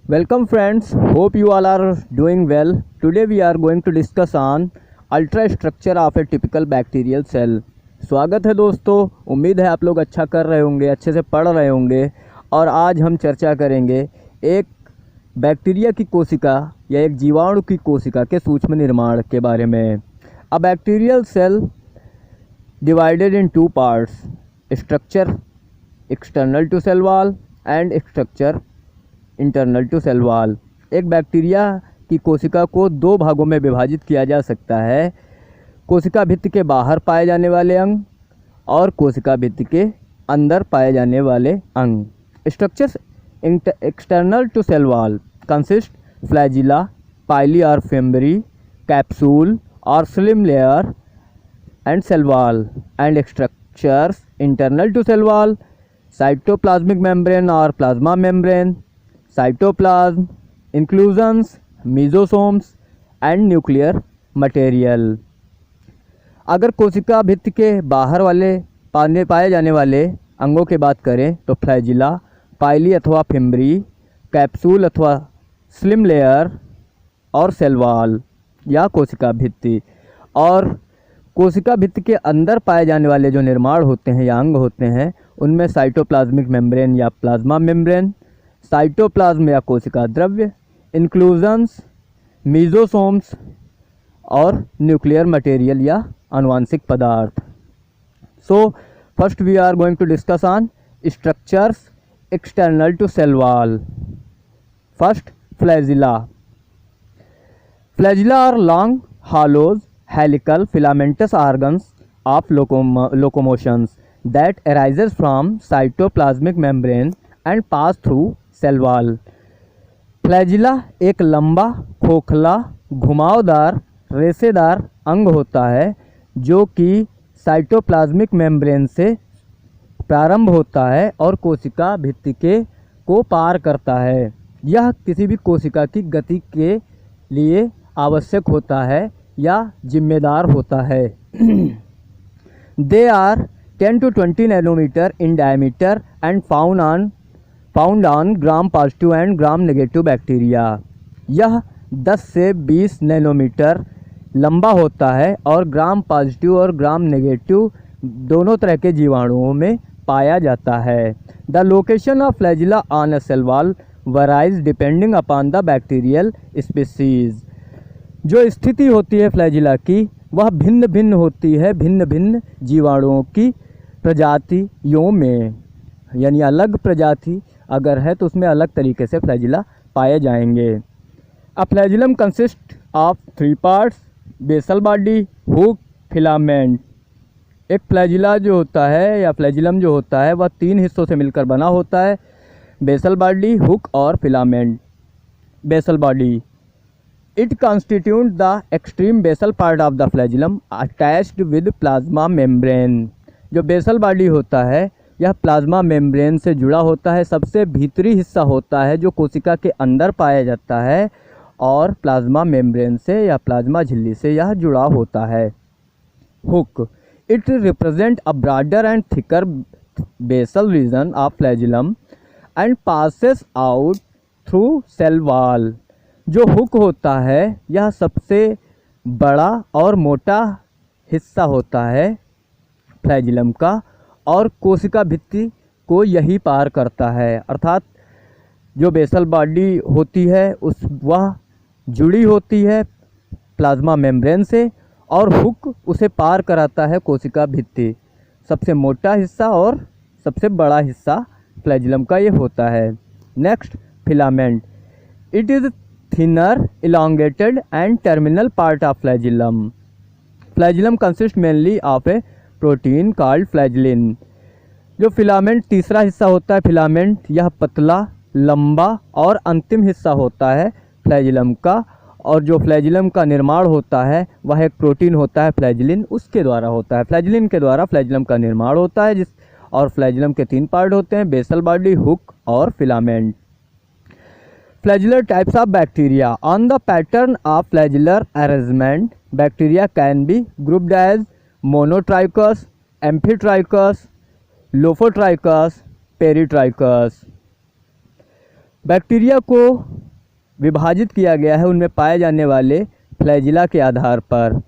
Welcome friends, hope you all are doing well. Today we are going to discuss on ultrastructure of a typical bacterial cell. स्वागत है दोस्तों, उम्मीद है आप लोग अच्छा कर रहे होंगे, अच्छे से पढ़ रहे होंगे। और आज हम चर्चा करेंगे एक बैक्टीरिया की कोशिका या एक जीवाणु की कोशिका के सूक्ष्म निर्माण के बारे में। A bacterial cell divided into parts, structure external to cell wall and structure internal to cell wall. एक बैक्टीरिया की कोशिका को दो भागों में विभाजित किया जा सकता है, कोशिका भित्ति के बाहर पाए जाने वाले अंग और कोशिका भित्ति के अंदर पाए जाने वाले अंग। Structures external to cell wall consist flagella, pili और फिम्बरी, कैप्सूल और slime layer and cell wall. And structures internal to cell wall cytoplasmic membrane और plasma membrane, cytoplasm, inclusions, mesosomes and nuclear material. अगर कोशिका भित्ति के बाहर वाले पाए जाने वाले अंगों की बात करें तो फ्लैजिला, पाइली अथवा फिम्बरी, कैप्सूल अथवा स्लिम लेयर और सेल वॉल या कोशिका भित्ति। और कोशिका भित्ति के अंदर पाए जाने वाले जो निर्माण होते हैं या अंग होते हैं उनमें साइटोप्लाज्मिक मेम्ब्रेन या प्लाज्मा मेम्ब्रेन, साइटोप्लाज्म या कोशिका द्रव्य, इंक्लूजन्स, मीजोसोम्स और न्यूक्लियर मटेरियल या आनुवांशिक पदार्थ। So first we are going to discuss on structures external to cell wall. First, flagella. Flagella are long, hollows, helical, filamentous organs of locomotions that arises from cytoplasmic membrane and pass through cell wall. Flagella एक लंबा, खोखला, घुमावदार, रेशेदार अंग होता है जो कि साइटोप्लाज्मिक मेम्ब्रेन से प्रारंभ होता है और कोशिका भित्ति को पार करता है। यह किसी भी कोशिका की गति के लिए आवश्यक होता है या जिम्मेदार होता है। They are 10 to 20 nanometre in diameter and found on gram positive and gram negative bacteria. यह 10 से 20 नैनोमीटर लंबा होता है और ग्राम पॉजिटिव और ग्राम नेगेटिव दोनों तरह के जीवाणुओं में पाया जाता है। The location of flagella on a cell wall varies depending upon the bacterial species. जो स्थिति होती है फ्लैजिला की वह भिन्न भिन्न होती है भिन्न भिन्न जीवाणुओं की प्रजातियों में, यानी अलग प्रजाति अगर है तो उसमें अलग तरीके से फ्लैजिला पाए जाएंगे। A flagellum consist of 3 parts, basal body, hook, filament. एक फ्लैजिला जो होता है या फ्लैजिलम जो होता है वह 3 हिस्सों से मिलकर बना होता है, बेसल बॉडी, हुक और filament. Basal body, it constitute the extreme basal part of the flagellum attached with plasma membrane. जो बेसल बॉडी होता है यह प्लाज्मा मेम्ब्रेन से जुड़ा होता है, सबसे भीतरी हिस्सा होता है जो कोशिका के अंदर पाया जाता है और प्लाज्मा मेम्ब्रेन से या प्लाज्मा झिल्ली से यह जुड़ा होता है। Hook, it represent a broader and thicker basal region of flagellum and passes out through cell wall. जो हुक होता है यह सबसे बड़ा और मोटा हिस्सा होता है फ्लैजिलम का और कोशिका भित्ति को यही पार करता है। अर्थात जो बेसल बॉडी होती है वह जुड़ी होती है प्लाज्मा मेम्ब्रेन से और हुक उसे पार कराता है कोशिका भित्ति। सबसे मोटा हिस्सा और सबसे बड़ा हिस्सा फ्लैजिलम का ये होता है। Next, filament. It is thinner, elongated and terminal part of flagellum. Flagellum consists mainly of a protein called flagellin. जो फिलामेंट तीसरा हिस्सा होता है फिलामेंट, यह पतला, लंबा और अंतिम हिस्सा होता है फ्लैजिलम का। और जो फ्लैजिलम का निर्माण होता है वह एक प्रोटीन होता है फ्लैजिलिन, उसके द्वारा होता है। फ्लैजिलिन के द्वारा फ्लैजिलम का निर्माण होता है और फ्लैजिलम के 3 पार्ट होते हैं, बेसल बॉडी, हुक और filament. Flagellar types of bacteria. On the pattern of flagellar arrangement, bacteria can be grouped as monotrichous, amphitrichous, lophotrichous, peritrichous. Bacteria को विभाजित किया गया है उनमें पाए जाने वाले फ्लैजिला के आधार पर,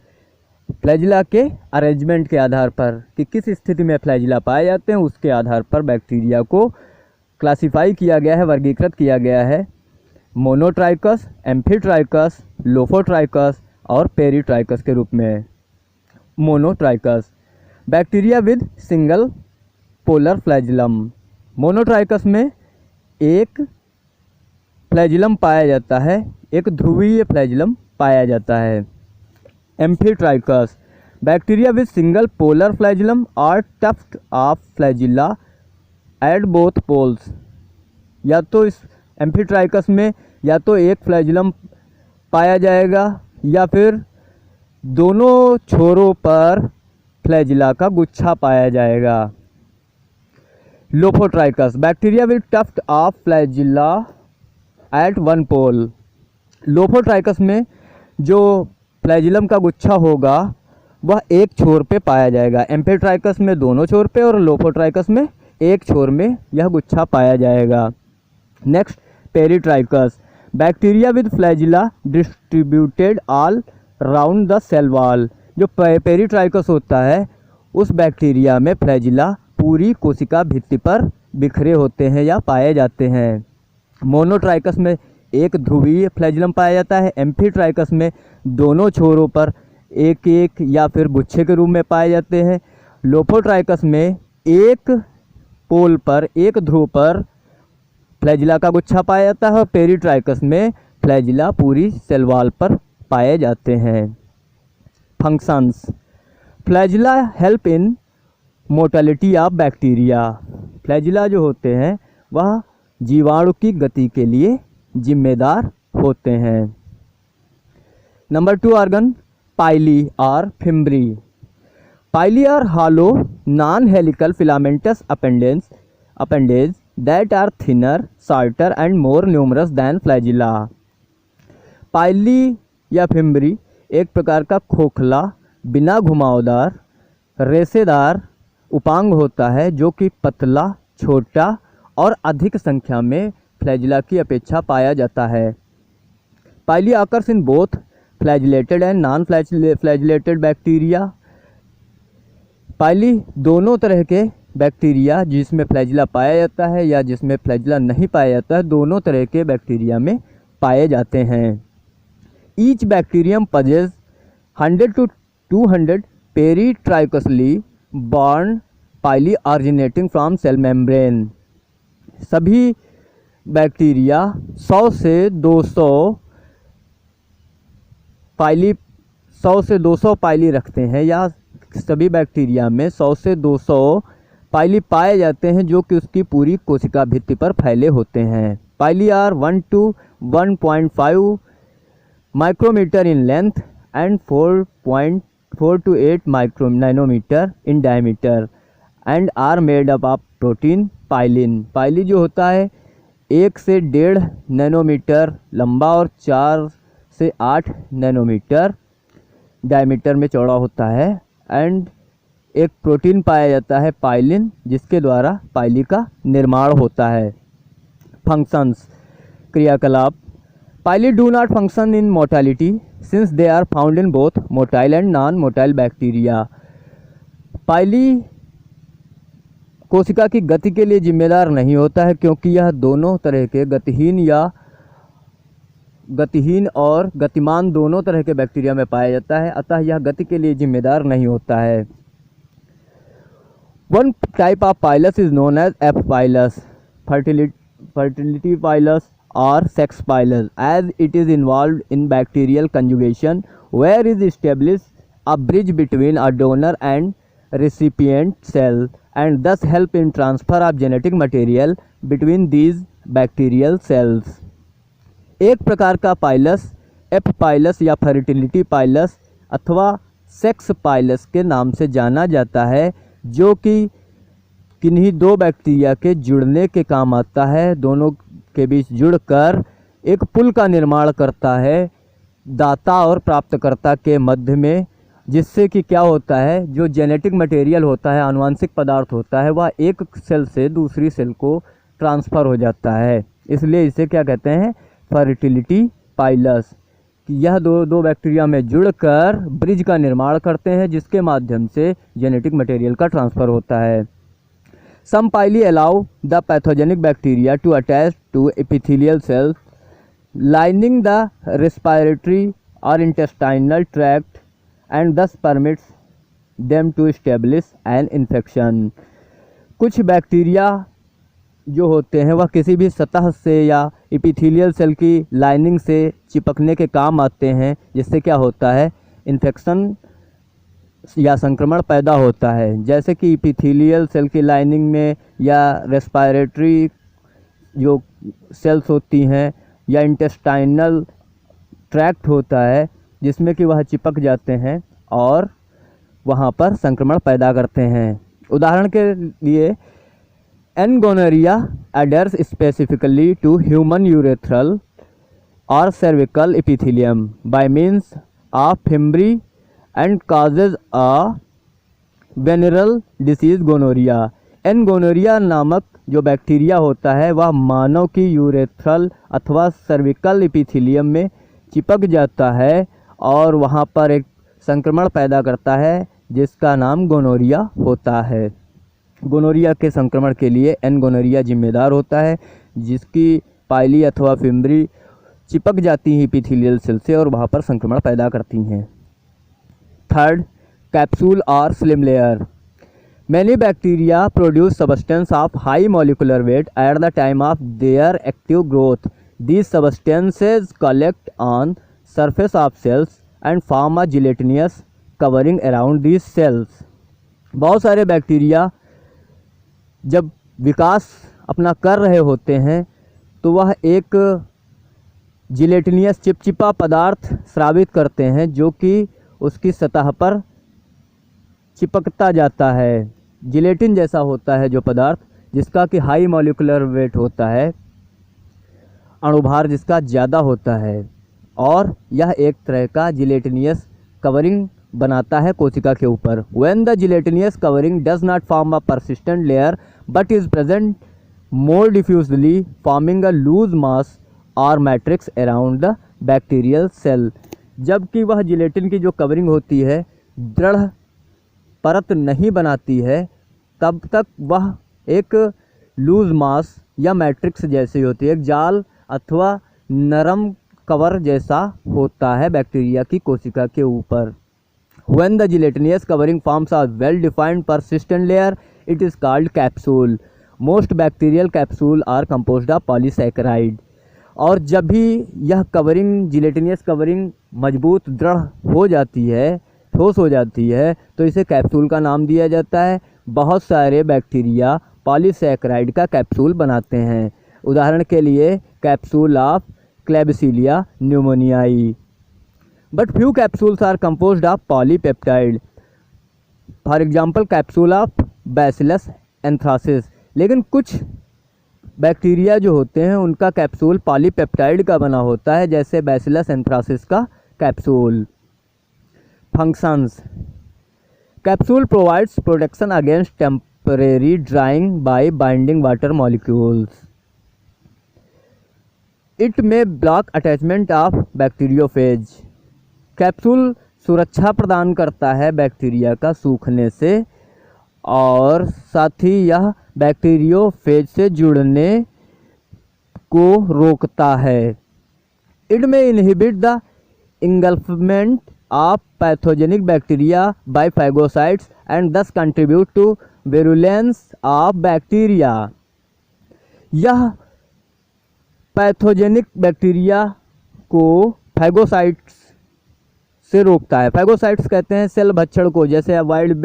फ्लैजिला के अरेंजमेंट के आधार पर कि किस स्थिति में फ्लैजिला पाए जाते हैं, उसके आधार पर बैक्टीरिया को क्लासिफाई किया गया है, वर्गीकृत किया गया है। मोनोट्राइकस, एम्फीट्राइकस, लोफोट्राइकस और पेरीट्राइकस के रूप में। Monotrichous, bacteria with single polar flagellum. Monotrichous में एक फ्लैजिलम पाया जाता है, एक ध्रुवीय फ्लैजिलम पाया जाता है। Amphitrichous, bacteria with single polar flagellum और tuft of flagella at both poles. या तो इस एम्फीट्राइकस में या तो एक फ्लैजिलम पाया जाएगा या फिर दोनों छोरों पर फ्लैजिला का गुच्छा पाया जाएगा। Lophotrichous, bacteria with tuft of flagella at one pole. Lophotrichous में जो फ्लैजिलम का गुच्छा होगा वह एक छोर पे पाया जाएगा। एम्फीट्राइकस में दोनों छोर पे और लोफोट्राइकस में एक छोर में यह गुच्छा पाया जाएगा। Next, peritrichous, bacteria with flagella distributed all round the cell wall. जो पेरीट्राइकस होता है उस बैक्टीरिया में फ्लैजिला पूरी कोशिका भित्ति पर बिखरे होते हैं या पाए जाते हैं। मोनोट्राइकस में एक ध्रुवीय फ्लैजिलम पाया जाता है। एम्फीट्राइकस में दोनों छोरों पर एक एक या फिर गुच्छे के रूप में पाए जाते हैं। लोफोट्राइकस में एक पोल पर, एक ध्रुव पर फ्लैजिला का गुच्छा पाया जाता है और पेरीट्राइकस में फ्लैजिला पूरी सेल वॉल पर पाए जाते हैं। Functions, flagella help in mortality of bacteria. Flagella जो होते हैं वह जीवाणु की गति के लिए जिम्मेदार होते हैं। नंबर 2 ऑर्गन, पाइली और fimbriae. Pili are hollow non-helical filamentous appendages that are thinner, shorter and more numerous than flagella। पाइली या फिम्बरी एक प्रकार का खोखला, बिना घुमावदार, रेशेदार उपांग होता है जो कि पतला, छोटा और अधिक संख्या में फ्लैजिला की अपेक्षा पाया जाता है। Pili occurs in both flagellated and non flagellated bacteria. Pili दोनों तरह के बैक्टीरिया जिसमें फ्लैजिला पाया जाता है या जिसमें फ्लैजिला नहीं पाया जाता है, दोनों तरह के बैक्टीरिया में पाए जाते हैं। Each bacterium possesses 100 to 200 peritrichously borne pili originating from cell membrane. सभी बैक्टीरिया 100 से 200 पाइली रखते हैं या सभी बैक्टीरिया में 100 से 200 पाइली पाए जाते हैं जो कि उसकी पूरी कोशिका भित्ति पर फैले होते हैं। Pili are 1 to 1.5 micrometre in length and 4 to 8 nanometre in diameter and are made up of protein pilin. Pili जो होता है 1 से 1.5 नैनोमीटर लंबा और 4 से 8 नैनोमीटर डायमीटर में चौड़ा होता है एंड एक प्रोटीन पाया जाता है पाइलिन, जिसके द्वारा पाइली का निर्माण होता है। फंक्शंस, क्रियाकलाप। Pili do not function in mortality since they are found in both motile and non motile bacteria. Pili कोशिका की गति के लिए जिम्मेदार नहीं होता है क्योंकि यह दोनों तरह के गतिहीन और गतिमान दोनों तरह के बैक्टीरिया में पाया जाता है, अतः यह गति के लिए जिम्मेदार नहीं होता है। One type of pilus is known as F pilus, fertility pilus और sex pilus, as it is involve in bacterial conjugation where is establish a bridge between a donor and recipient cell and thus help in transfer of genetic material between these bacterial cells। एक प्रकार का pilus F pilus या fertility pilus अथवा sex pilus के नाम से जाना जाता है, जो कि किन्हीं दो बैक्टीरिया के जुड़ने के काम आता है। दोनों के बीच जुड़कर एक पुल का निर्माण करता है दाता और प्राप्तकर्ता के मध्य में, जिससे कि क्या होता है, जो जेनेटिक मटेरियल होता है, आनुवंशिक पदार्थ होता है, वह एक सेल से दूसरी सेल को ट्रांसफ़र हो जाता है। इसलिए इसे क्या कहते हैं, फर्टिलिटी पाइलस, कि यह दो बैक्टीरिया में जुड़कर ब्रिज का निर्माण करते हैं जिसके माध्यम से जेनेटिक मटेरियल का ट्रांसफ़र होता है। Some pili allow the pathogenic bacteria to attach to epithelial cells lining the respiratory और intestinal tract and thus permits them to establish an infection. कुछ बैक्टीरिया जो होते हैं वह किसी भी सतह से या एपिथेलियल सेल की लाइनिंग से चिपकने के काम आते हैं, जिससे क्या होता है, इन्फेक्शन या संक्रमण पैदा होता है। जैसे कि एपिथेलियल सेल की लाइनिंग में या रेस्पिरेटरी जो सेल्स होती हैं या इंटेस्टाइनल ट्रैक्ट होता है जिसमें कि वह चिपक जाते हैं और वहाँ पर संक्रमण पैदा करते हैं। उदाहरण के लिए N gonorrhoeae adheres specifically to human urethral और cervical epithelium by means of fimbriae and causes a venereal disease gonorrhoea. N gonorrhoeae नामक जो बैक्टीरिया होता है वह मानव की यूरेथ्रल अथवा सर्विकल एपिथेलियम में चिपक जाता है और वहाँ पर एक संक्रमण पैदा करता है जिसका नाम गोनोरिया होता है। गोनोरिया के संक्रमण के लिए एन गोनोरिया जिम्मेदार होता है, जिसकी पाइली अथवा फिम्बरी चिपक जाती हैं एपिथेलियल सेल से और वहाँ पर संक्रमण पैदा करती हैं। थर्ड, कैप्सूल और slime layer. Many bacteria produce substance of high molecular weight at the time of their active growth. These substances collect on surface of cells and form a gelatinous covering around these cells. बहुत सारे bacteria जब विकास अपना कर रहे होते हैं तो वह एक जिलेटिनियस चिपचिपा पदार्थ स्रावित करते हैं जो कि उसकी सतह पर चिपकता जाता है। जिलेटिन जैसा होता है जो पदार्थ, जिसका कि हाई मॉलिकुलर वेट होता है, अणुभार जिसका ज़्यादा होता है, और यह एक तरह का जिलेटिनियस कवरिंग बनाता है कोशिका के ऊपर। When the gelatinous covering does not form a persistent layer but is present more diffusely forming a loose mass और matrix around the bacterial cell. जबकि वह जिलेटिन की जो कवरिंग होती है दृढ़ परत नहीं बनाती है, तब तक वह एक लूज मास या मैट्रिक्स जैसी होती है, एक जाल अथवा नरम कवर जैसा होता है बैक्टीरिया की कोशिका के ऊपर। When the gelatinous covering forms a well-defined persistent layer, it is called capsule. Most bacterial capsule are composed of polysaccharide. और जब भी यह कवरिंग जिलेटिनियस कवरिंग मजबूत दृढ़ हो जाती है, ठोस हो जाती है, तो इसे कैप्सूल का नाम दिया जाता है। बहुत सारे बैक्टीरिया पॉलीसैकेराइड का कैप्सूल बनाते हैं। उदाहरण के लिए capsule of Klebsiella pneumoniae. But few capsules are composed of polypeptide, for example capsule of Bacillus anthracis. लेकिन कुछ बैक्टीरिया जो होते हैं उनका कैप्सूल पॉलीपेप्टाइड का बना होता है, जैसे बैसिलस एंथ्रासिस का capsule. Functions: capsule provides protection against temporary drawing bye binding water molecules. It may block attachment of bacteriophage. Capsule सुरक्षा प्रदान करता है बैक्टीरिया का सूखने से और साथ ही यह बैक्टीरियोफेज से जुड़ने को रोकता है। It may inhibit the engulfment of pathogenic bacteria by phagocytes and thus contribute to virulence of bacteria. यह पैथोजेनिक बैक्टीरिया को फैगोसाइट्स से रोकता है। फैगोसाइट्स कहते हैं सेल भक्षण को, जैसे वाइल्ड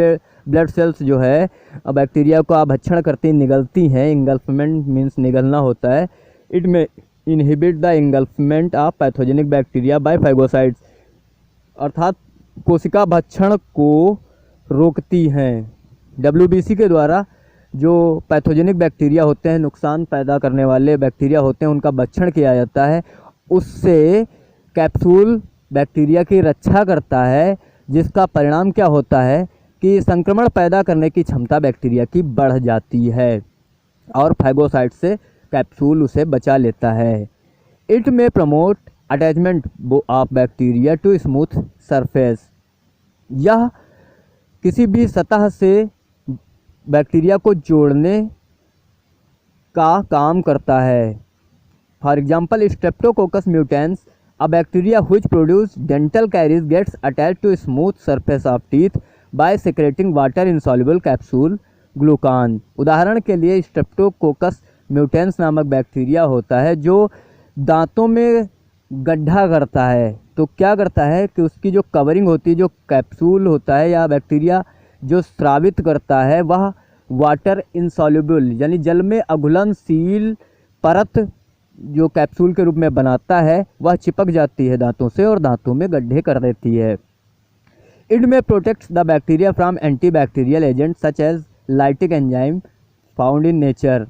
ब्लड सेल्स जो है बैक्टीरिया को भक्षण करती निगलती हैं। इंगल्फमेंट मीन्स निगलना होता है। It may inhibit the engulfment of pathogenic bacteria by phagocytes, अर्थात कोशिका भक्षण को रोकती हैं। WBC के द्वारा जो पैथोजेनिक बैक्टीरिया होते हैं, नुकसान पैदा करने वाले बैक्टीरिया होते हैं, उनका भक्षण किया जाता है। उससे कैप्सूल बैक्टीरिया की रक्षा करता है, जिसका परिणाम क्या होता है कि संक्रमण पैदा करने की क्षमता बैक्टीरिया की बढ़ जाती है और फैगोसाइट से कैप्सूल उसे बचा लेता है। It may promote attachment of bacteria to smooth surface. यह किसी भी सतह से बैक्टीरिया को जोड़ने का काम करता है। For example Streptococcus mutans, a bacteria which produce dental caries gets attached to smooth surface of teeth by secreting water insoluble capsule glucan. उदाहरण के लिए स्ट्रेप्टोकोकस म्यूटेंस नामक बैक्टीरिया होता है जो दांतों में गड्ढा करता है। तो क्या करता है कि उसकी जो कवरिंग होती है, जो कैप्सूल होता है या बैक्टीरिया जो स्रावित करता है, वह वाटर इंसॉल्युबल यानी जल में अघुलनशील परत जो कैप्सूल के रूप में बनाता है, वह चिपक जाती है दांतों से और दांतों में गड्ढे कर देती है। It may protects the bacteria from antibacterial agent such as lytic enzyme found in nature.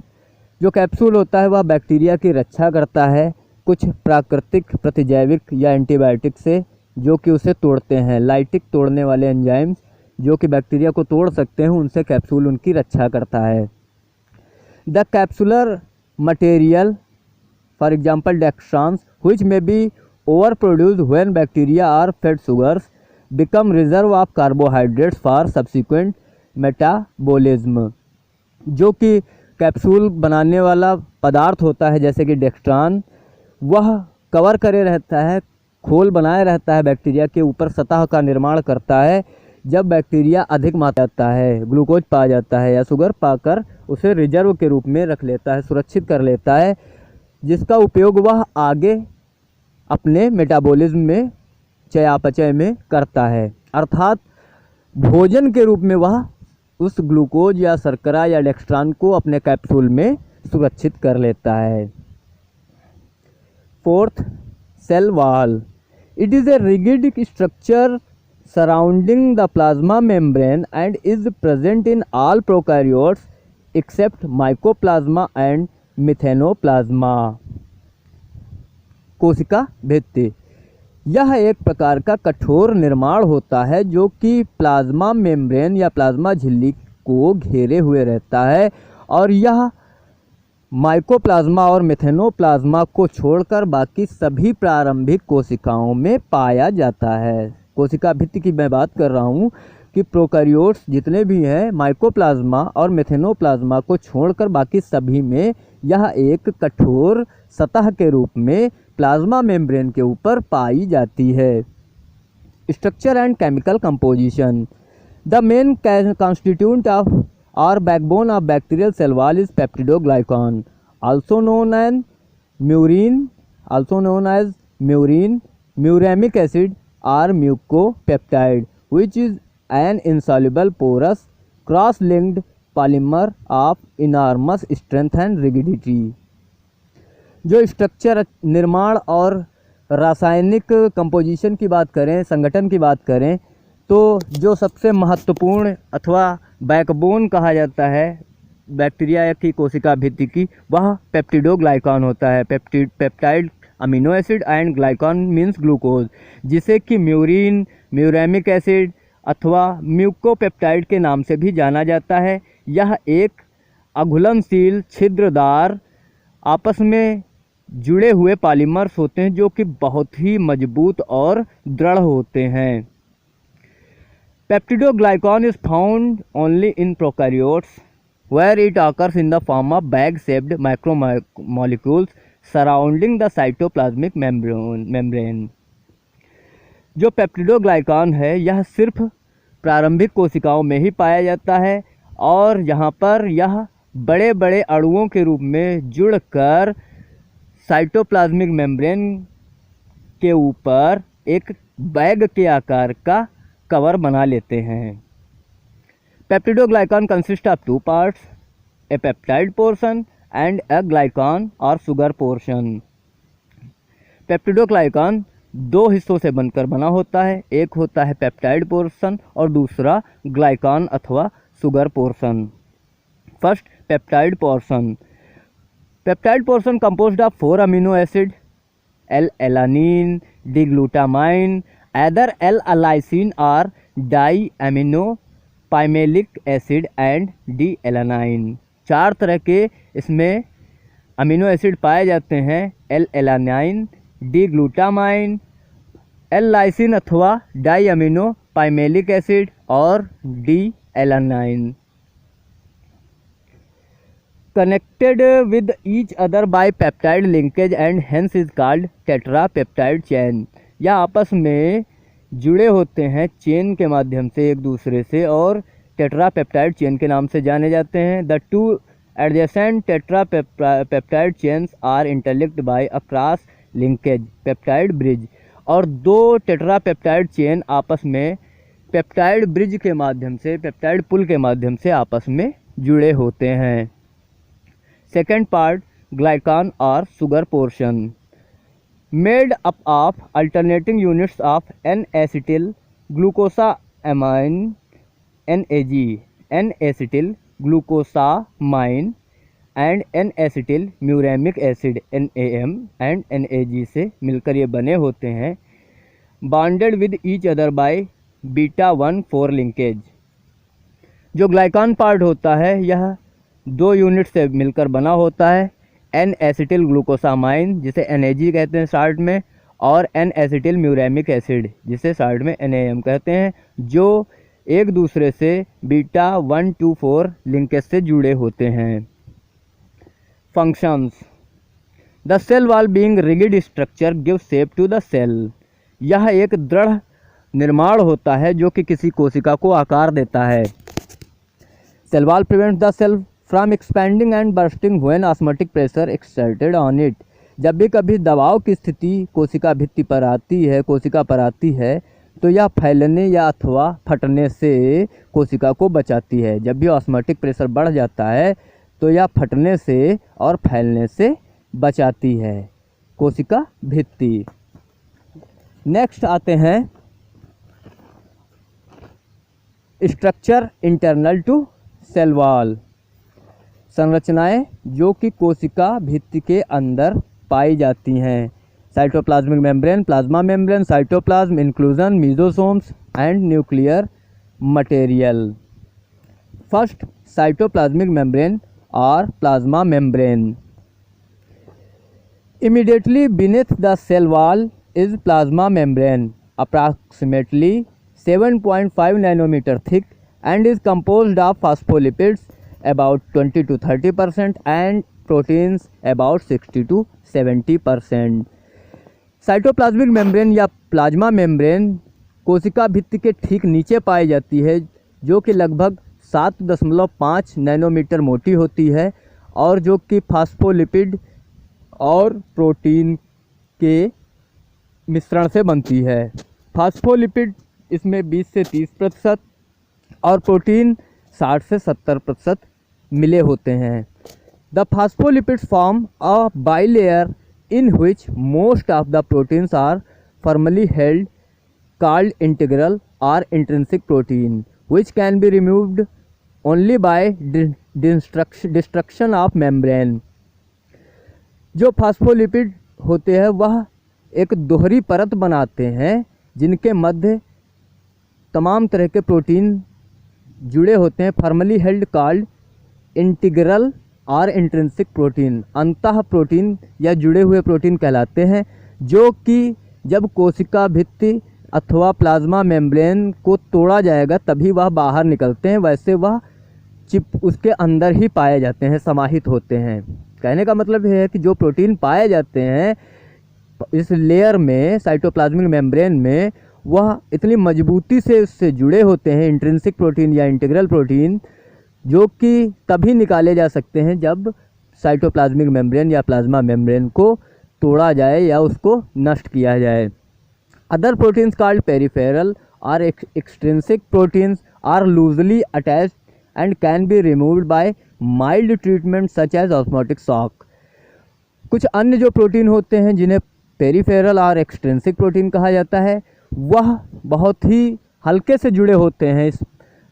जो कैप्सूल होता है वह बैक्टीरिया की रक्षा करता है कुछ प्राकृतिक प्रतिजैविक या एंटीबायोटिक से जो कि उसे तोड़ते हैं। लाइटिक तोड़ने वाले एंजाइम्स जो कि बैक्टीरिया को तोड़ सकते हैं, उनसे कैप्सूल उनकी रक्षा करता है। The capsular material for example dextrans which may be overproduced when bacteria or fed sugars become reserve of carbohydrates for subsequent metabolism। जो कि कैप्सूल बनाने वाला पदार्थ होता है जैसे कि डेक्स्ट्रान, वह कवर करे रहता है, खोल बनाए रहता है बैक्टीरिया के ऊपर, सतह का निर्माण करता है। जब बैक्टीरिया अधिक मात्रा जाता है, ग्लूकोज पा जाता है या शुगर पाकर उसे रिजर्व के रूप में रख लेता है, सुरक्षित कर लेता है, जिसका उपयोग वह आगे अपने मेटाबॉलिज्म में चयापचय में करता है। अर्थात भोजन के रूप में वह उस ग्लूकोज या शर्करा या डेक्स्ट्रान को अपने कैप्सूल में सुरक्षित कर लेता है। Fourth, cell wall. It is a rigid structure surrounding the plasma membrane and is present in all prokaryotes except mycoplasma and methanoplasma. कोशिका भित्ति। यह एक प्रकार का कठोर निर्माण होता है जो कि प्लाज्मा मेम्ब्रेन या प्लाज्मा झिल्ली को घेरे हुए रहता है और यह माइकोप्लाज्मा और मिथेनोप्लाज्मा को छोड़कर बाकी सभी प्रारंभिक कोशिकाओं में पाया जाता है। कोशिका भित्ति की मैं बात कर रहा हूँ कि प्रोकैरियोट्स जितने भी हैं, माइकोप्लाज्मा और मिथेनोप्लाज्मा को छोड़कर बाकी सभी में यह एक कठोर सतह के रूप में प्लाज्मा मेम्ब्रेन के ऊपर पाई जाती है। Structure and chemical composition. The main constituent of और backbone of bacterial cell wall is peptidoglycan, also known as murine, muramic acid or mucopeptide, which is an insoluble porous cross-linked polymer of enormous strength and rigidity। जो structure, निर्माण और रासायनिक composition की बात करें, संगठन की बात करें, तो जो सबसे महत्वपूर्ण अथवा बैकबोन कहा जाता है बैक्टीरिया की कोशिका भित्ति की, वह पेप्टिडोग्लाइकान होता है। Peptide amino acid and glycan means glucose, जिसे कि म्यूरिन, म्यूरेमिक एसिड अथवा म्यूकोपेप्टाइड के नाम से भी जाना जाता है। यह एक अघुलनशील छिद्रदार आपस में जुड़े हुए पॉलीमर्स होते हैं जो कि बहुत ही मजबूत और दृढ़ होते हैं। Peptidoglycan is found only in prokaryotes where it occurs in the form of bag-shaped macromolecules surrounding the cytoplasmic membrane। जो पेप्टिडोग्लाइकान है यह सिर्फ प्रारंभिक कोशिकाओं में ही पाया जाता है और यहाँ पर यह बड़े बड़े अणुओं के रूप में जुड़कर साइटोप्लाज्मिक मेम्ब्रेन के ऊपर एक बैग के आकार का कवर बना लेते हैं। Peptidoglycan consists of two parts, a peptide portion and a glycan or sugar portion। Peptidoglycan दो हिस्सों से बनकर बना होता है, एक होता है पेप्टाइड पोर्शन और दूसरा ग्लाइकान अथवा sugar portion. First, peptide portion. Peptide portion composed of 4 amino acid, L-alanine, D-glutamine, either L-lysine or diamino pimelic acid and D alanine. 4 तरह के इसमें अमीनो एसिड पाए जाते हैं L alanine, D glutamine, L lysine अथवा die amino pimelic acid और D alanine. Connected with each other bye peptide linkage and hence is called tetra peptide chain. यह आपस में जुड़े होते हैं चेन के माध्यम से एक दूसरे से और टेट्रा पेप्टाइड चेन के नाम से जाने जाते हैं। The two adjacent tetra peptide chains are interlinked by a cross linkage peptide bridge. और दो टेट्रा पेप्टाइड चेन आपस में पेप्टाइड ब्रिज के माध्यम से, पेप्टाइड पुल के माध्यम से आपस में जुड़े होते हैं। सेकेंड पार्ट, ग्लाइकान और sugar portion made up of alternating units of N acetyl glucosamine NAG, N acetyl glucosamine and N acetyl muramic acid NAM and NAG से मिलकर ये बने होते हैं। Bonded with each other by β1,4 linkage. जो glycan part होता है यह दो यूनिट से मिलकर बना होता है, एन एसिटिल ग्लूकोसामाइन जिसे NAG कहते हैं स्टार्ट में, और एन एसिटिल म्यूरेमिक एसिड जिसे स्टार्ट में NAM कहते हैं, जो एक दूसरे से β1,2,4 लिंकेज से जुड़े होते हैं। Functions, the cell wall being rigid structure give shape to the cell. यह एक दृढ़ निर्माण होता है जो कि किसी कोशिका को आकार देता है। Cell wall prevents the cell from expanding and bursting when osmotic pressure exerted on it. जब भी कभी दबाव की स्थिति कोशिका भित्ति पर आती है, कोशिका पर आती है, तो यह फैलने या अथवा फटने से कोशिका को बचाती है। जब भी ऑस्मोटिक प्रेशर बढ़ जाता है तो यह फटने से और फैलने से बचाती है कोशिका भित्ति। नेक्स्ट आते हैं structure internal to cell wall. संरचनाएं जो कि कोशिका भित्ति के अंदर पाई जाती हैं। Cytoplasmic membrane, plasma membrane, cytoplasm, inclusion, mesosomes and nuclear material. First, cytoplasmic membrane और plasma membrane. Immediately beneath the cell wall is plasma membrane, approximately 7.5 nanometer thick and is composed of phospholipids about 20 to 30% and proteins about 60 to 70%। Cytoplasmic membrane या plasma membrane कोशिका भित्ति के ठीक नीचे पाई जाती है, जो कि लगभग 7.5 नैनोमीटर मोटी होती है और जो कि फास्फोलिपिड और प्रोटीन के मिश्रण से बनती है। फास्फोलिपिड इसमें 20 से 30% और प्रोटीन 60 से 70% मिले होते हैं। The phospholipids form a bilayer in which most of the proteins are firmly held, called integral or intrinsic protein, which can be removed only by destruction of membrane। जो फास्फोलिपिड होते हैं वह एक दोहरी परत बनाते हैं जिनके मध्य तमाम तरह के प्रोटीन जुड़े होते हैं। फॉर्मली हेल्ड कॉल्ड इंटीग्रल और इंट्रिंसिक प्रोटीन, अंतः प्रोटीन या जुड़े हुए प्रोटीन कहलाते हैं, जो कि जब कोशिका भित्ति अथवा प्लाज्मा मेम्ब्रेन को तोड़ा जाएगा तभी वह बाहर निकलते हैं, वैसे वह उसके अंदर ही पाए जाते हैं, समाहित होते हैं। कहने का मतलब यह है कि जो प्रोटीन पाए जाते हैं इस लेयर में, साइटोप्लाज्मिक मेम्ब्रेन में, वह इतनी मजबूती से उससे जुड़े होते हैं, इंट्रिंसिक प्रोटीन या इंटीग्रल प्रोटीन, जो कि तभी निकाले जा सकते हैं जब साइटोप्लाज्मिक मेम्ब्रेन या प्लाज्मा मेम्ब्रेन को तोड़ा जाए या उसको नष्ट किया जाए। अदर प्रोटीन्स कॉल्ड पेरिफेरल और extrinsic proteins are loosely attached and can be removed by mild treatment such as osmotic shock। कुछ अन्य जो प्रोटीन होते हैं जिन्हें पेरिफेरल और एक्सट्रिंसिक प्रोटीन कहा जाता है, वह बहुत ही हल्के से जुड़े होते हैं इस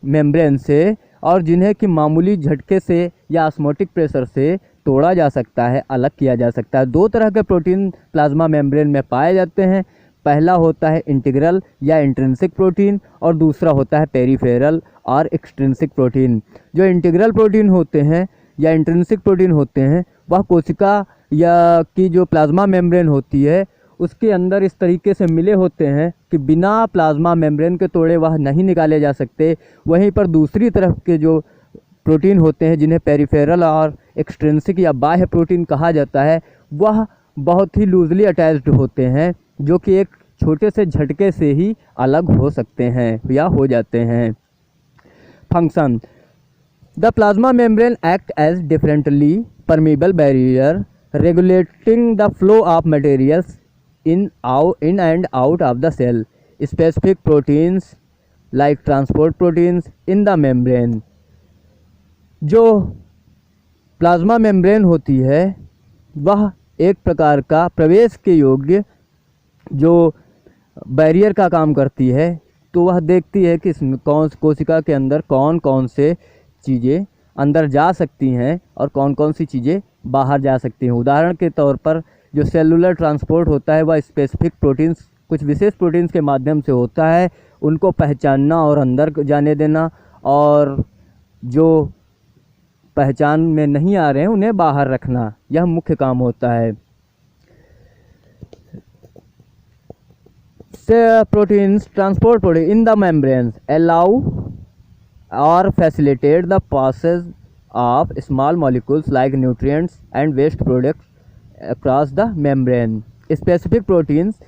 मेम्ब्रेन से और जिन्हें कि मामूली झटके से या ऑस्मोटिक प्रेशर से तोड़ा जा सकता है, अलग किया जा सकता है। दो तरह के प्रोटीन प्लाज्मा मेम्ब्रेन में पाए जाते हैं। पहला होता है इंटीग्रल या इंट्रिंसिक प्रोटीन और दूसरा होता है पेरिफेरल और एक्सट्रिंसिक प्रोटीन। जो इंटीग्रल प्रोटीन होते हैं या इंट्रिंसिक प्रोटीन होते हैं वह कोशिका या की जो प्लाज्मा मेम्ब्रेन होती है उसके अंदर इस तरीके से मिले होते हैं कि बिना प्लाज्मा मेम्ब्रेन के तोड़े वह नहीं निकाले जा सकते। वहीं पर दूसरी तरफ के जो प्रोटीन होते हैं जिन्हें पेरिफेरल और एक्सट्रिंसिक या बाह्य प्रोटीन कहा जाता है वह बहुत ही लूजली अटैच्ड होते हैं, जो कि एक छोटे से झटके से ही अलग हो सकते हैं या हो जाते हैं। Function: the plasma membrane act as differently permeable barrier regulating the flow of materials in and out of the cell. Specific proteins like transport proteins in the membrane. जो प्लाज्मा मेम्ब्रेन होती है वह एक प्रकार का प्रवेश के योग्य जो बैरियर का काम करती है। तो वह देखती है कि कोशिका के अंदर कौन कौन से चीज़ें अंदर जा सकती हैं और कौन कौन सी चीज़ें बाहर जा सकती हैं। उदाहरण के तौर पर जो सेलुलर ट्रांसपोर्ट होता है वह स्पेसिफिक प्रोटीन्स, कुछ विशेष प्रोटीन्स के माध्यम से होता है, उनको पहचानना और अंदर जाने देना, और जो पहचान में नहीं आ रहे हैं उन्हें बाहर रखना, यह मुख्य काम होता है। Proteins transport protein in the membranes allow or facilitate the passage of small molecules like nutrients and waste products across the membrane. Specific proteins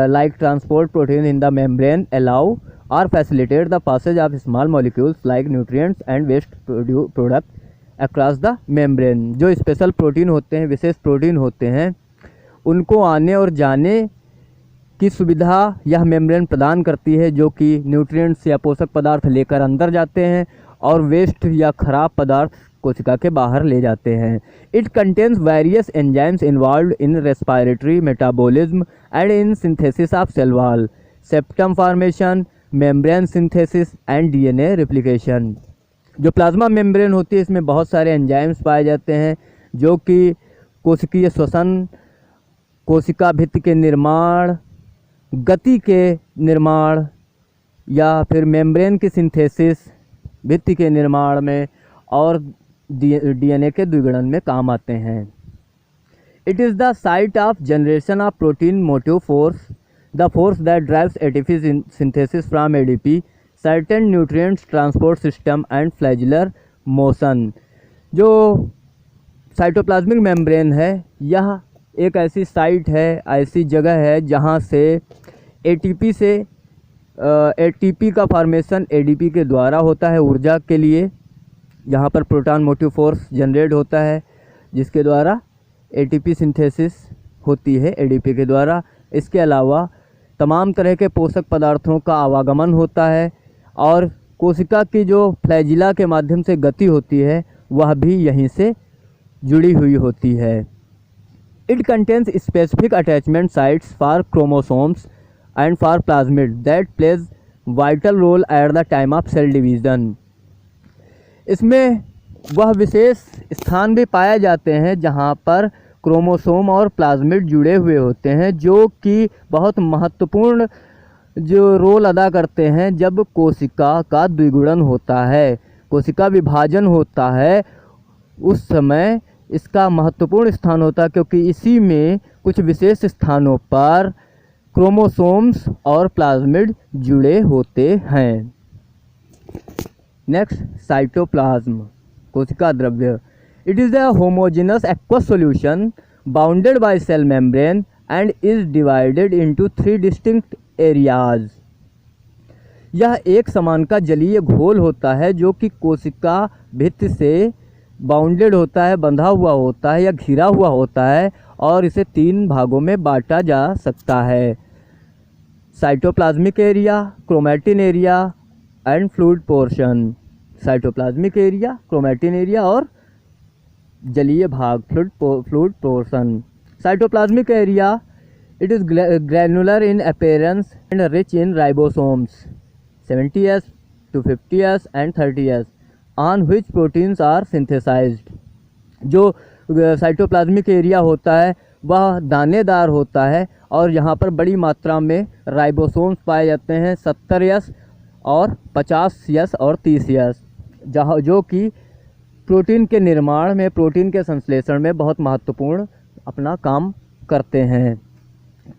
like transport protein in the membrane allow or facilitate the passage of small molecules like nutrients and waste products across the membrane. जो special protein होते हैं, विशेष protein होते हैं, उनको आने और जाने की सुविधा यह मेम्ब्रेन प्रदान करती है, जो कि न्यूट्रिएंट्स या पोषक पदार्थ लेकर अंदर जाते हैं और वेस्ट या खराब पदार्थ कोशिका के बाहर ले जाते हैं। It contains various enzymes involved in respiratory metabolism and in synthesis of cell wall, septum formation, membrane synthesis and DNA replication. जो प्लाज्मा मेम्ब्रेन होती है इसमें बहुत सारे एंजाइम्स पाए जाते हैं जो कि कोशिकीय श्वसन, कोशिका भित्ति के निर्माण, गति के निर्माण या फिर मेम्ब्रेन की सिंथेसिस, भित्ति के निर्माण में और डीएनए के द्विगुणन में काम आते हैं। It is the site of generation of protein motive force, the force that drives ATP synthesis from ADP, certain nutrients transport system and flagellar motion. जो साइटोप्लाज्मिक मेम्ब्रेन है यह एक ऐसी साइट है, ऐसी जगह है जहाँ से एटीपी का फॉर्मेशन एडीपी के द्वारा होता है ऊर्जा के लिए। यहाँ पर प्रोटॉन मोटिव फोर्स जनरेट होता है जिसके द्वारा एटीपी सिंथेसिस होती है एडीपी के द्वारा। इसके अलावा तमाम तरह के पोषक पदार्थों का आवागमन होता है और कोशिका की जो फ्लैजिला के माध्यम से गति होती है वह भी यहीं से जुड़ी हुई होती है। It contains specific attachment sites for chromosomes and for plasmid that plays vital role at the time of cell division. इसमें वह विशेष स्थान भी पाए जाते हैं जहाँ पर क्रोमोसोम और प्लाज्मिड जुड़े हुए होते हैं, जो कि बहुत महत्वपूर्ण जो रोल अदा करते हैं जब कोशिका का द्विगुणन होता है, कोशिका विभाजन होता है, उस समय इसका महत्वपूर्ण स्थान होता है क्योंकि इसी में कुछ विशेष स्थानों पर क्रोमोसोम्स और प्लाज्मिड जुड़े होते हैं। नेक्स्ट, साइटोप्लाज्म, कोशिका द्रव्य। It is a homogenous aqueous solution bounded by cell membrane and is divided into 3 distinct areas. यह एक समान का जलीय घोल होता है जो कि कोशिका भित्ति से बाउंडेड होता है, बंधा हुआ होता है या घिरा हुआ होता है और इसे 3 भागों में बांटा जा सकता है। Cytoplasmic area, chromatin area and fluid portion. Cytoplasmic area, chromatin area और जलीय भाग fluid portion. Cytoplasmic area, it is granular in appearance and rich in ribosomes 70S to 50S and 30S on which proteins are synthesized। जो cytoplasmic area होता है वह दानेदार होता है और यहाँ पर बड़ी मात्रा में राइबोसोम्स पाए जाते हैं 70S और 50S और 30S, जहाँ जो कि प्रोटीन के निर्माण में, प्रोटीन के संश्लेषण में बहुत महत्वपूर्ण अपना काम करते हैं।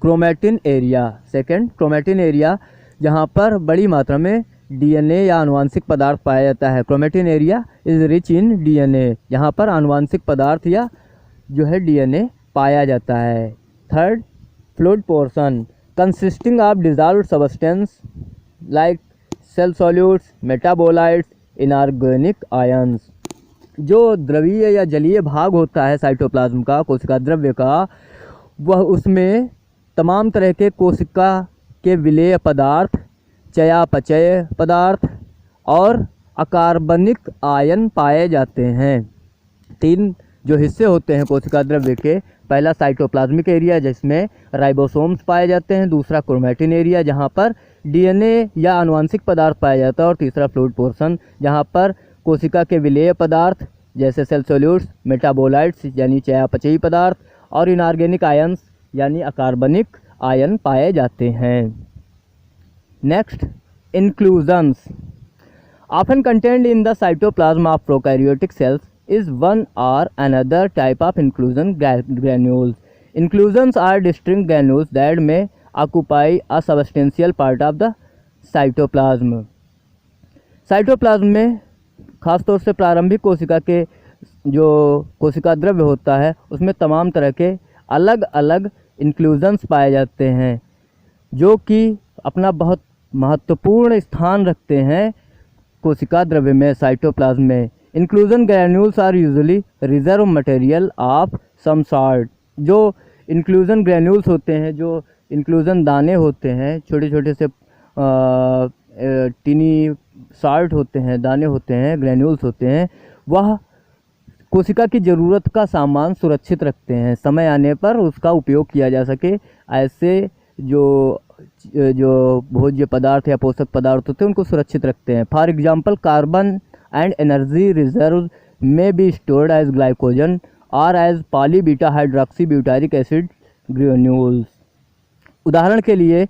Chromatin area, second chromatin area, जहाँ पर बड़ी मात्रा में डीएनए या आनुवांशिक पदार्थ पाया जाता है। Chromatin area is rich in DNA, यहाँ पर आनुवांशिक पदार्थ या जो है डीएनए पाया जाता है। Third fluid portion consisting of dissolved substance like cell solutes, metabolites, inorganic ions. जो द्रवीय या जलीय भाग होता है साइटोप्लाज्म का, कोशिका द्रव्य का, वह उसमें तमाम तरह के कोशिका के विलेय पदार्थ, चयापचय पदार्थ और अकार्बनिक आयन पाए जाते हैं। तीन जो हिस्से होते हैं कोशिका द्रव्य के, पहला साइटोप्लाज्मिक एरिया जिसमें राइबोसोम्स पाए जाते हैं, दूसरा क्रोमैटिन एरिया जहाँ पर डीएनए या आनुवांशिक पदार्थ पाया जाता है, और तीसरा फ्लूइड पोर्शन जहाँ पर कोशिका के विलेय पदार्थ जैसे सेल सॉल्यूट्स, मेटाबोलाइट्स यानी चयापचयी पदार्थ और इनऑर्गेनिक आयंस यानी अकार्बनिक आयन पाए जाते हैं। Next inclusions often content in the cytoplasm of prokaryotic cells is one or another type of inclusion granules. Inclusions are distinct granules that may occupy a substantial part of the cytoplasm. Cytoplasm में खासतौर से प्रारंभिक कोशिका के जो कोशिका द्रव्य होता है उसमें तमाम तरह के अलग अलग इंक्लूजन्स पाए जाते हैं जो कि अपना बहुत महत्वपूर्ण स्थान रखते हैं कोशिका द्रव्य में, साइटोप्लाज्म में। Inclusion granules are usually reserve material of some sort. जो इंक्लूजन ग्रैन्यूल्स होते हैं, जो इंक्लूजन दाने होते हैं, छोटे छोटे से टीनी सॉर्ट होते हैं, दाने होते हैं, ग्रैन्यूल्स होते हैं, वह कोशिका की ज़रूरत का सामान सुरक्षित रखते हैं, समय आने पर उसका उपयोग किया जा सके। ऐसे जो भोज्य पदार्थ या पोषक पदार्थ होते हैं उनको सुरक्षित रखते हैं। For example carbon and energy reserves may be stored as glycogen or as polybeta hydroxybutyric acid granules। उदाहरण के लिए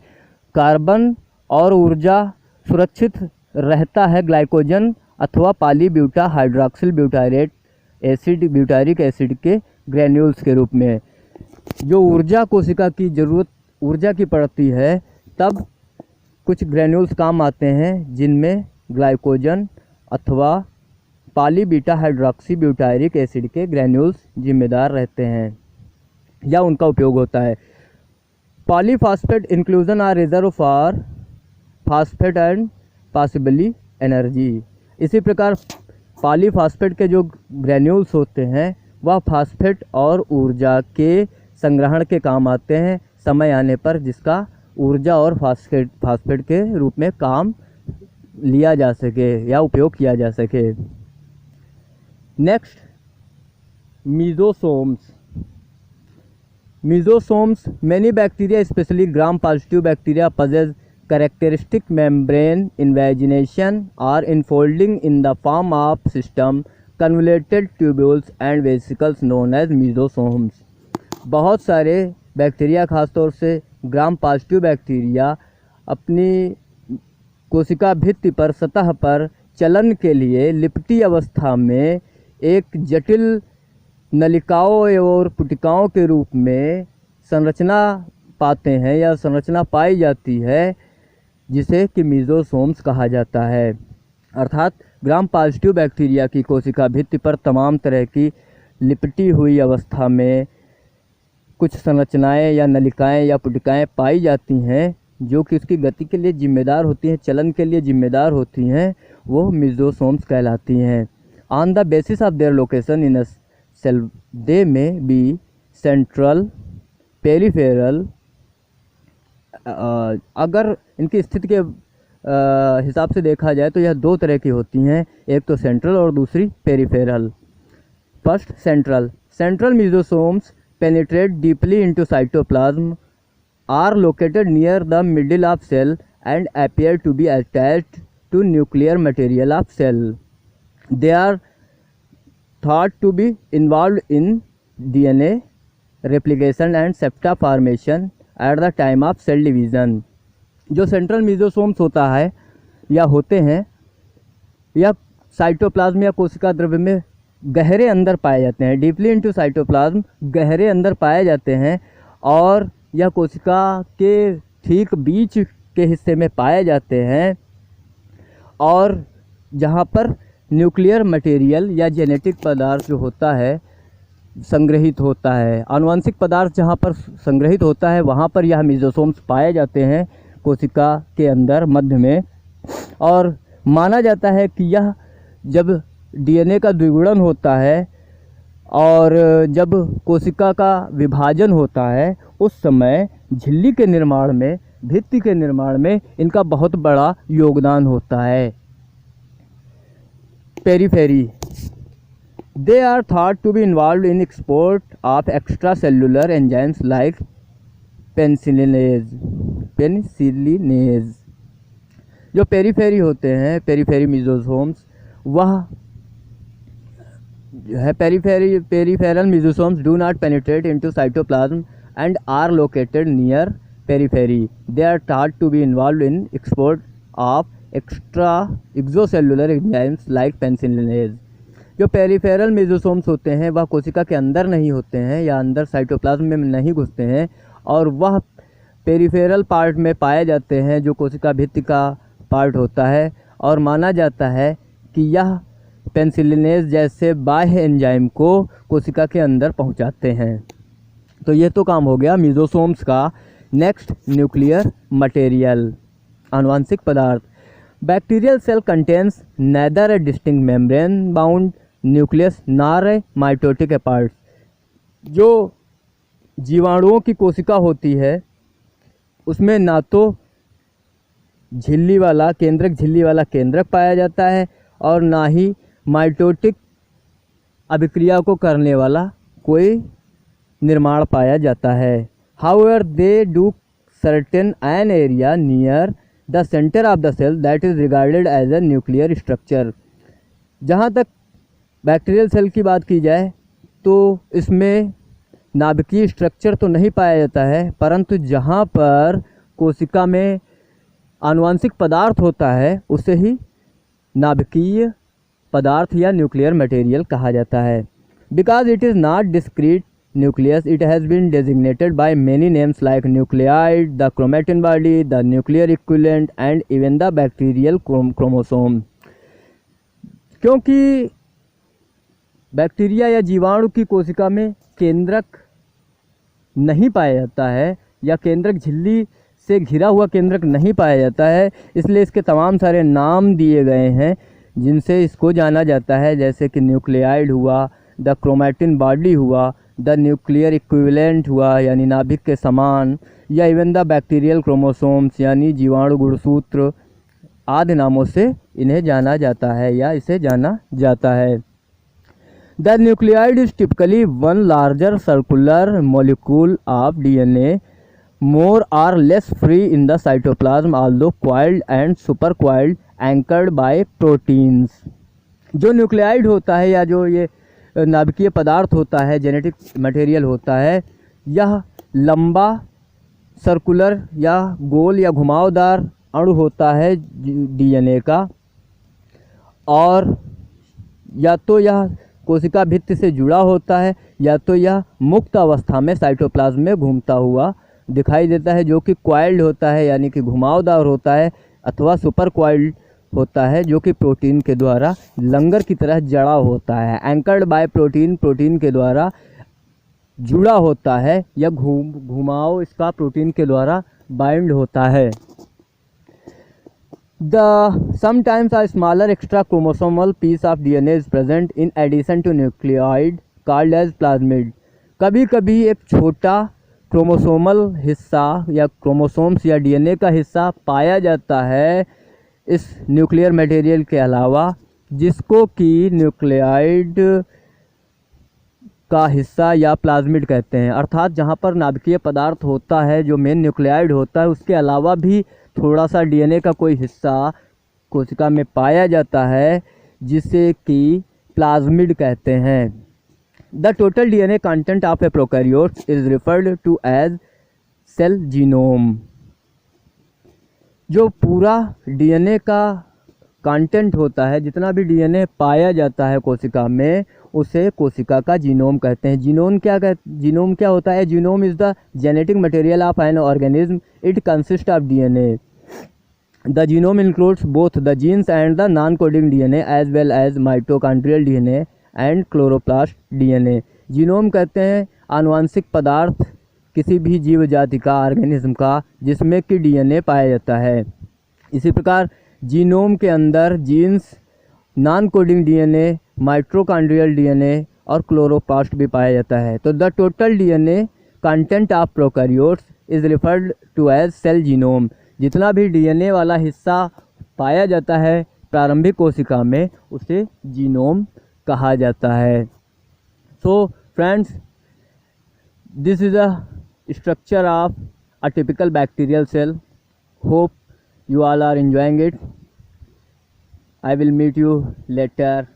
कार्बन और ऊर्जा सुरक्षित रहता है ग्लाइकोजन अथवा पॉलीब्यूटा हाइड्रोक्सिल ब्यूटारिक एसिड के ग्रैन्यूल्स के रूप में। जो ऊर्जा कोशिका की ज़रूरत ऊर्जा की पड़ती है तब कुछ ग्रैन्यूल्स काम आते हैं जिनमें ग्लाइकोजन अथवा पॉलीबीटा हाइड्रोक्सीब्यूटायरिक एसिड के ग्रैन्यूल्स जिम्मेदार रहते हैं या उनका उपयोग होता है। Polyphosphate inclusion are reserve for phosphate and possibly energy. इसी प्रकार पॉलीफॉस्फेट के जो ग्रैन्यूल्स होते हैं वह फॉस्फेट और ऊर्जा के संग्रहण के काम आते हैं समय आने पर, जिसका ऊर्जा और फॉस्फेट के रूप में काम लिया जा सके या उपयोग किया जा सके। Next mesosomes many bacteria specially gram positive bacteria possess characteristic membrane invagination or enfolding in the form of system convoluted tubules and vesicles known as mesosomes। बहुत सारे बैक्टीरिया खासतौर से ग्राम पॉजिटिव बैक्टीरिया अपनी कोशिका भित्ति पर सतह पर चलन के लिए लिपटी अवस्था में एक जटिल नलिकाओं और पुटिकाओं के रूप में संरचना पाते हैं या संरचना पाई जाती है जिसे कि मीजोसोम्स कहा जाता है। अर्थात ग्राम पॉजिटिव बैक्टीरिया की कोशिका भित्ति पर तमाम तरह की लिपटी हुई अवस्था में कुछ संरचनाएं या नलिकाएं या पुटिकाएं पाई जाती हैं जो कि उसकी गति के लिए जिम्मेदार होती हैं, चलन के लिए जिम्मेदार होती हैं, वो मीजोसोम्स कहलाती हैं। On the basis of their location in a cell they may be central, peripheral. अगर इनकी स्थिति के हिसाब से देखा जाए तो यह दो तरह की होती हैं, एक तो सेंट्रल और दूसरी peripheral. First central mesosomes penetrate deeply into cytoplasm, are located near the middle of cell and appear to be attached to nuclear material of cell. They are thought to be involved in DNA replication and septa formation at the time of cell division। जो central मीजोसोम्स होता है या होते हैं या cytoplasm या कोशिका द्रव्य में गहरे अंदर पाए जाते हैं। डीपली इनटू साइटोप्लाज्म, गहरे अंदर पाए जाते हैं और यह कोशिका के ठीक बीच के हिस्से में पाए जाते हैं और जहाँ पर न्यूक्लियर मटेरियल या जेनेटिक पदार्थ जो होता है संग्रहित होता है, आनुवंशिक पदार्थ जहाँ पर संग्रहित होता है वहाँ पर यह मेसोसोम्स पाए जाते हैं कोशिका के अंदर मध्य में। और माना जाता है कि यह जब डीएनए का द्विगुणन होता है और जब कोशिका का विभाजन होता है उस समय झिल्ली के निर्माण में, भित्ति के निर्माण में इनका बहुत बड़ा योगदान होता है। Periphery, they are thought to be involve in export of extra cellular enzymes like penicillinase. जो पेरीफेरी होते हैं, पेरीफेरी मेसोसोम्स, वह जो है peripheral mesosomes do not penetrate into cytoplasm and are located near periphery. They are thought to be involve in export of extra exocellular enzymes like penicillinase. जो peripheral mesosomes होते हैं वह कोशिका के अंदर नहीं होते हैं या अंदर साइटोप्लाज्म में नहीं घुसते हैं और वह पेरिफेरल पार्ट में पाए जाते हैं जो कोशिका भित्ति का पार्ट होता है। और माना जाता है कि यह पेनिसिलिनेज जैसे बाह्य एंजाइम को कोशिका के अंदर पहुंचाते हैं। तो ये तो काम हो गया मेसोसोम्स का। नेक्स्ट, न्यूक्लियर मटेरियल, आनुवंशिक पदार्थ। Bacterial cell contains neither a distinct membrane bound nucleus nor a mitotic parts. जो जीवाणुओं की कोशिका होती है उसमें ना तो झिल्ली वाला केंद्रक पाया जाता है और ना ही माइटोटिक अभिक्रिया को करने वाला कोई निर्माण पाया जाता है। However they do certain an area near the centre of the cell that is regarded as a nuclear structure. जहाँ तक बैक्टीरियल सेल की बात की जाए तो इसमें नाभिकीय स्ट्रक्चर तो नहीं पाया जाता है, परंतु जहाँ पर कोशिका में आनुवंशिक पदार्थ होता है उसे ही नाभिकीय पदार्थ या न्यूक्लियर मटेरियल कहा जाता है। Because it is not discrete nucleus, it has been designated by many names like nucleoid, the chromatin body, the nuclear equivalent and even the bacterial chromosome. क्योंकि बैक्टीरिया या जीवाणु की कोशिका में केंद्रक नहीं पाया जाता है या केंद्रक झिल्ली से घिरा हुआ केंद्रक नहीं पाया जाता है, इसलिए इसके तमाम सारे नाम दिए गए हैं जिनसे इसको जाना जाता है, जैसे कि न्यूक्लियाइड हुआ, द क्रोमेटिन बॉडी हुआ, द न्यूक्लियर इक्विवेलेंट हुआ यानी नाभिक के समान, या इवन द बैक्टीरियल क्रोमोसोम्स यानी जीवाणु गुणसूत्र आदि नामों से इन्हें जाना जाता है या इसे जाना जाता है। The nuclide is typically one larger circular molecule of DNA more or less free in the cytoplasm although coiled and supercoiled anchored by proteins। जो न्यूक्लियाइड होता है या जो ये नाभिकीय पदार्थ होता है, जेनेटिक मटेरियल होता है, यह लंबा सर्कुलर या गोल या घुमावदार अणु होता है डीएनए का, और या तो यह कोशिका भित्ति से जुड़ा होता है या तो यह मुक्त अवस्था में साइटोप्लाज्म में घूमता हुआ दिखाई देता है, जो कि क्वाइल्ड होता है यानी कि घुमावदार होता है, अथवा सुपर क्वाइल्ड होता है जो कि प्रोटीन के द्वारा लंगर की तरह जड़ा होता है। एंकर्ड बाय प्रोटीन, प्रोटीन के द्वारा जुड़ा होता है या घुमाव इसका प्रोटीन के द्वारा बाइंड होता है। Sometimes a smaller extra chromosomal piece of DNA is present in addition to nucleoid called as plasmid. कभी कभी एक छोटा क्रोमोसोमल हिस्सा या क्रोमोसोम्स या डीएनए का हिस्सा पाया जाता है इस न्यूक्लियर मटेरियल के अलावा, जिसको कि न्यूक्लियाइड का हिस्सा या प्लाज्मिड कहते हैं। अर्थात जहाँ पर नाभिकीय पदार्थ होता है जो मेन न्यूक्लियाइड होता है, उसके अलावा भी थोड़ा सा डीएनए का कोई हिस्सा कोशिका में पाया जाता है जिसे कि प्लाज्मिड कहते हैं। The total DNA content of a prokaryote is referred to as cell genome। जो पूरा डीएनए का कंटेंट होता है, जितना भी डीएनए पाया जाता है कोशिका में, उसे कोशिका का जीनोम कहते हैं। जीनोम क्या होता है? Genome is the genetic material of an organism. It consist of DNA. The genome includes both the genes and the non coding DNA as well as mitochondrial DNA and chloroplast DNA. Genome कहते हैं आनुवंशिक पदार्थ किसी भी जीव जाति का, organism का, जिसमें कि डीएनए पाया जाता है। इसी प्रकार जीनोम के अंदर genes, non coding DNA, mitochondrial DNA और क्लोरोप्लास्ट भी पाया जाता है। तो the total DNA content of prokaryotes is referred to as cell genome. जितना भी डीएनए वाला हिस्सा पाया जाता है प्रारंभिक कोशिका में, उसे जीनोम कहा जाता है। So friends, this is a structure of a typical bacterial cell. Hope you all are enjoying it. I will meet you later.